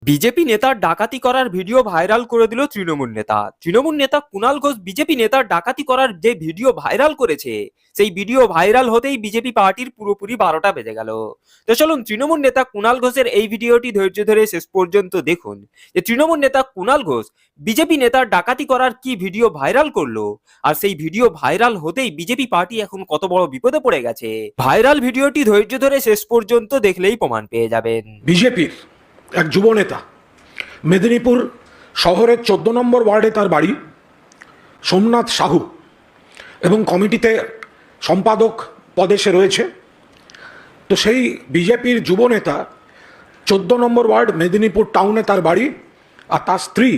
BJP নেতার ডাকাতি করার ভিডিও ভাইরাল করে দিল তৃণমূল নেতা। তৃণমূল নেতা কুণাল ঘোষ বিজেপি নেতার ডাকাতি করার যে ভিডিও ভাইরাল করেছে, সেই ভিডিও ভাইরাল হতেই বিজেপি পার্টির পুরোপুরি 12টা বেজে গেল। তো চলুন তৃণমূল নেতা কুণাল ঘোষের এই ভিডিওটি ধৈর্য ধরে শেষ পর্যন্ত দেখুন যে তৃণমূল নেতা কুণাল ঘোষ বিজেপি নেতার ডাকাতি করার কি ভিডিও ভাইরাল করলো, আর সেই ভিডিও ভাইরাল হতেই বিজেপি পার্টি এখন কত বড় বিপদে পড়ে গেছে। ভাইরাল ভিডিওটি ধৈর্য ধরে শেষ পর্যন্ত দেখলেই প্রমাণ পেয়ে যাবেন। বিজেপির এক যুব নেতা, মেদিনীপুর শহরের 14 নম্বর ওয়ার্ডে তার বাড়ি, সোমনাথ সাহু, এবং কমিটিতে সম্পাদক পদে সে রয়েছে। তো সেই বিজেপির যুব নেতা 14 নম্বর ওয়ার্ড মেদিনীপুর টাউনে তার বাড়ি, আর তার স্ত্রী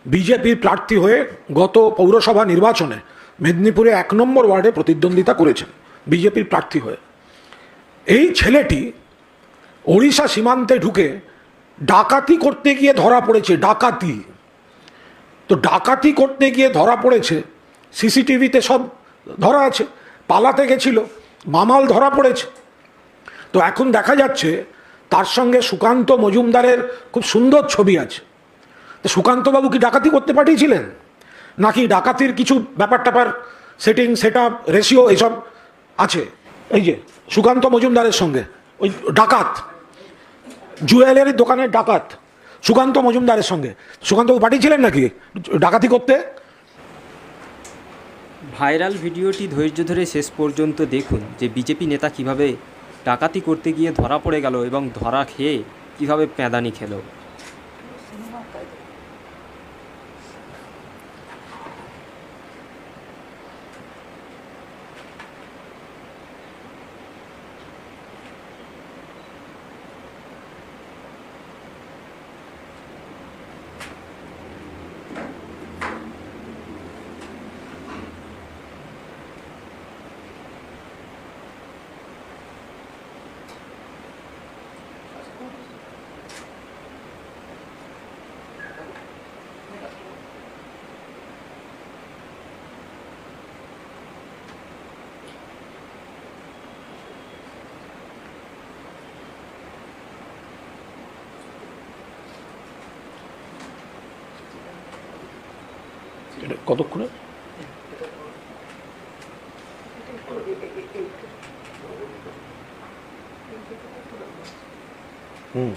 বিজেপির প্রার্থী হয়ে গত পৌরসভা নির্বাচনে মেদিনীপুরে 1 নম্বর ওয়ার্ডে প্রতিদ্বন্দ্বিতা করেছেন বিজেপির প্রার্থী হয়ে। এই ছেলেটি ওড়িশা সীমান্তে ঢুকে ডাকাতি করতে গিয়ে ধরা পড়েছে। ডাকাতি করতে গিয়ে ধরা পড়েছে, সিসিটিভিতে সব ধরা আছে। পালাতে গেছিল, মামাল ধরা পড়েছে। তো এখন দেখা যাচ্ছে তার সঙ্গে সুকান্ত মজুমদারের খুব সুন্দর ছবি আছে। তো সুকান্তবাবু কি ডাকাতি করতে পাঠিয়েছিলেন, নাকি ডাকাতির কিছু ব্যাপার ট্যাপার সেটিং, সেট আপ, রেশিও এসব আছে? এই যে সুকান্ত মজুমদারের সঙ্গে ওই ডাকাত, জুয়েলারির দোকানের ডাকাত সুকান্ত মজুমদারের সঙ্গে সুকান্তবাবু পাঠিয়েছিলেন নাকি ডাকাতি করতে? ভাইরাল ভিডিওটি ধৈর্য ধরে শেষ পর্যন্ত দেখুন যে বিজেপি নেতা কিভাবে ডাকাতি করতে গিয়ে ধরা পড়ে গেল এবং ধরা খেয়ে কিভাবে প্যাঁদানি খেলো। কতক্ষণে? হুম